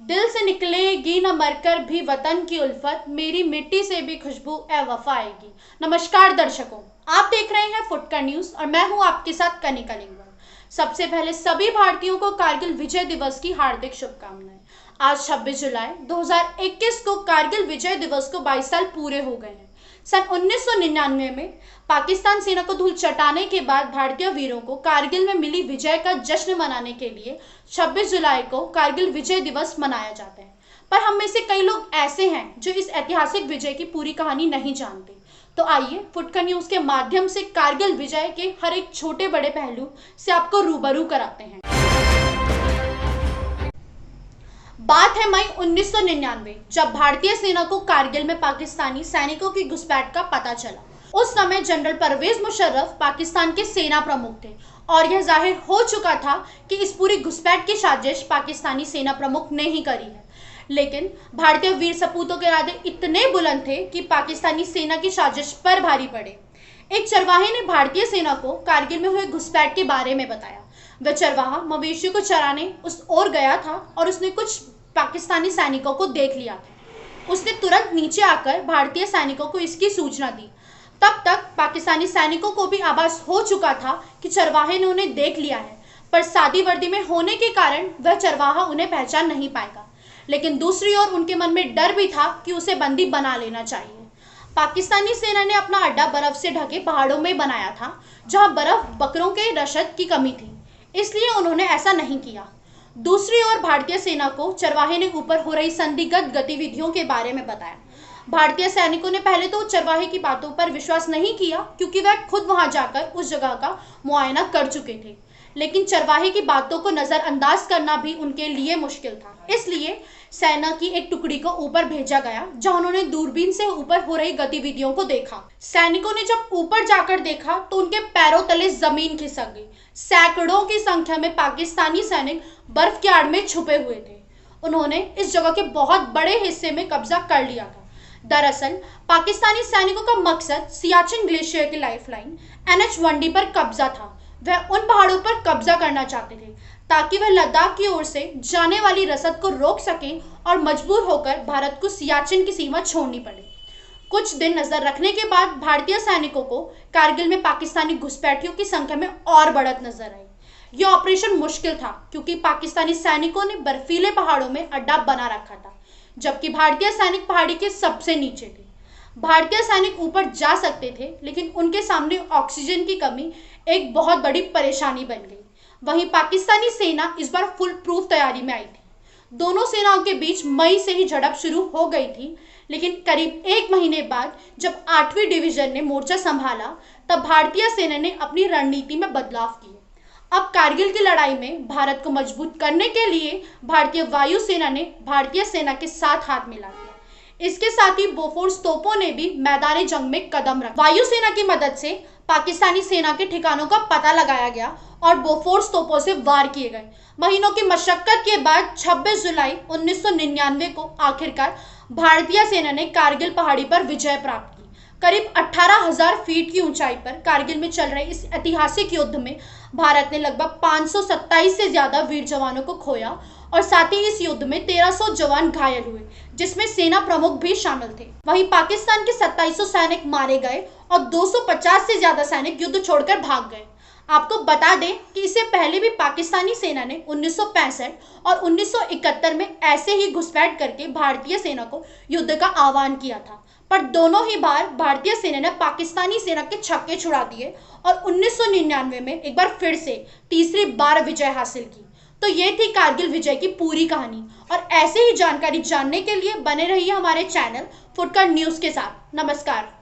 दिल से निकलेगी न मरकर भी वतन की उल्फत, मेरी मिट्टी से भी खुशबू ए वफा आएगी। नमस्कार दर्शकों, आप देख रहे हैं फुटकर न्यूज और मैं हूं आपके साथ कनिका लिंगम। सबसे पहले सभी भारतीयों को कारगिल विजय दिवस की हार्दिक शुभकामनाएं। आज 26 जुलाई 2021 को कारगिल विजय दिवस को 22 साल पूरे हो गए हैं। सन 1999 में पाकिस्तान सेना को धूल चटाने के बाद भारतीय वीरों को कारगिल में मिली विजय का जश्न मनाने के लिए 26 जुलाई को कारगिल विजय दिवस मनाया जाता है। पर हम में से कई लोग ऐसे हैं जो इस ऐतिहासिक विजय की पूरी कहानी नहीं जानते। तो आइए फुटकर न्यूज के माध्यम से कारगिल विजय के हर एक छोटे बड़े पहलू से आपको रूबरू कराते हैं। बात है मई 1999, जब भारतीय सेना को कारगिल में पाकिस्तानी सैनिकों की घुसपैठ का पता चला। उस समय जनरल परवेज मुशर्रफ पाकिस्तान के सेना प्रमुख थे और यह जाहिर हो चुका था कि इस पूरी घुसपैठ की साजिश पाकिस्तानी सेना प्रमुख ने ही करी है। लेकिन भारतीय वीर सपूतों के इरादे इतने बुलंद थे कि पाकिस्तानी सेना की साजिश पर भारी पड़े। एक चरवाहे ने भारतीय सेना को कारगिल में हुए घुसपैठ के बारे में बताया। वह चरवाहा मवेशियों को चराने उस ओर गया था और उसने कुछ पाकिस्तानी सैनिकों को देख लिया था। उसने तुरंत नीचे आकर भारतीय सैनिकों को इसकी सूचना दी। तब तक पाकिस्तानी सैनिकों को भी आभास हो चुका था कि चरवाहे ने उन्हें देख लिया है, पर सादी वर्दी में होने के कारण वह चरवाहा उन्हें पहचान नहीं पाएगा। लेकिन दूसरी ओर उनके मन में डर भी था कि उसे बंदी बना लेना चाहिए। पाकिस्तानी सेना ने अपना अड्डा बर्फ से ढके पहाड़ों में बनाया था, जहां बर्फ बकरों के रसद की कमी थी, इसलिए उन्होंने ऐसा नहीं किया। दूसरी ओर भारतीय सेना को चरवाहे ने ऊपर हो रही संदिग्ध गतिविधियों के बारे में बताया। भारतीय सैनिकों ने पहले तो चरवाहे की बातों पर विश्वास नहीं किया, क्योंकि वह खुद वहां जाकर उस जगह का मुआयना कर चुके थे। लेकिन चरवाहे की बातों को नजरअंदाज करना भी उनके लिए मुश्किल था। इसलिए सेना की एक टुकड़ी को ऊपर भेजा गया, जहां उन्होंने दूरबीन से ऊपर हो रही गतिविधियों को देखा। सैनिकों ने जब ऊपर जाकर देखा तो उनके पैरों तले जमीन खिसक गई। सैकड़ों की संख्या में पाकिस्तानी सैनिक बर्फ की आड़ में छुपे हुए थे। उन्होंने इस जगह के बहुत बड़े हिस्से में कब्जा कर लिया था। दरअसल पाकिस्तानी सैनिकों का मकसद सियाचिन ग्लेशियर की लाइफलाइन NH-1D पर कब्जा था। वह उन पहाड़ों पर कब्जा करना चाहते थे ताकि वह लद्दाख की ओर से जाने वाली रसद को रोक सकें और मजबूर होकर भारत को सियाचिन की सीमा छोड़नी पड़े। कुछ दिन नजर रखने के बाद भारतीय सैनिकों को कारगिल में पाकिस्तानी घुसपैठियों की संख्या में और बढ़त नजर आई। यह ऑपरेशन मुश्किल था क्योंकि पाकिस्तानी सैनिकों ने बर्फीले पहाड़ों में अड्डा बना रखा था, जबकि भारतीय सैनिक पहाड़ी के सबसे नीचे थे। भारतीय सैनिक ऊपर जा सकते थे, लेकिन उनके सामने ऑक्सीजन की कमी एक बहुत बड़ी परेशानी बन गई। वहीं पाकिस्तानी सेना इस बार फुल प्रूफ तैयारी में आई थी। दोनों सेनाओं के बीच मई से ही झड़प शुरू हो गई थी, लेकिन करीब एक महीने बाद जब 8वीं डिवीजन ने मोर्चा संभाला, तब भारतीय सेना ने अपनी रणनीति में बदलाव किए। अब कारगिल की लड़ाई में भारत को मजबूत करने के लिए भारतीय वायुसेना ने भारतीय सेना के साथ हाथ मिला दिया। इसके साथ ही बोफोर्स तोपों ने भी मैदानी जंग में कदम रखा। वायुसेना की मदद से पाकिस्तानी सेना के ठिकानों का पता लगाया गया और बोफोर्स तोपों से वार किए गए। महीनों की मशक्कत के बाद 26 जुलाई 1999 को आखिरकार भारतीय सेना ने कारगिल पहाड़ी पर विजय प्राप्त की। करीब 18,000 फीट की ऊंचाई पर कारगिल में चल रहे इस ऐतिहासिक युद्ध में भारत ने लगभग 527 से ज्यादा वीर जवानों को खोया और साथ ही इस युद्ध में 1300 जवान घायल हुए, जिसमें सेना प्रमुख भी शामिल थे। वहीं पाकिस्तान के 2700 सैनिक मारे गए और 250 से ज्यादा सैनिक युद्ध छोड़कर भाग गए। आपको बता दें कि इससे पहले भी पाकिस्तानी सेना ने 1965 और 1971 में ऐसे ही घुसपैठ करके भारतीय सेना को युद्ध का आह्वान किया था, पर दोनों ही बार भारतीय सेना ने पाकिस्तानी सेना के छक्के छुड़ा दिए और 1999 में एक बार फिर से तीसरी बार विजय हासिल की। तो ये थी कारगिल विजय की पूरी कहानी, और ऐसे ही जानकारी जानने के लिए बने रहिए हमारे चैनल फुटकर न्यूज के साथ। नमस्कार।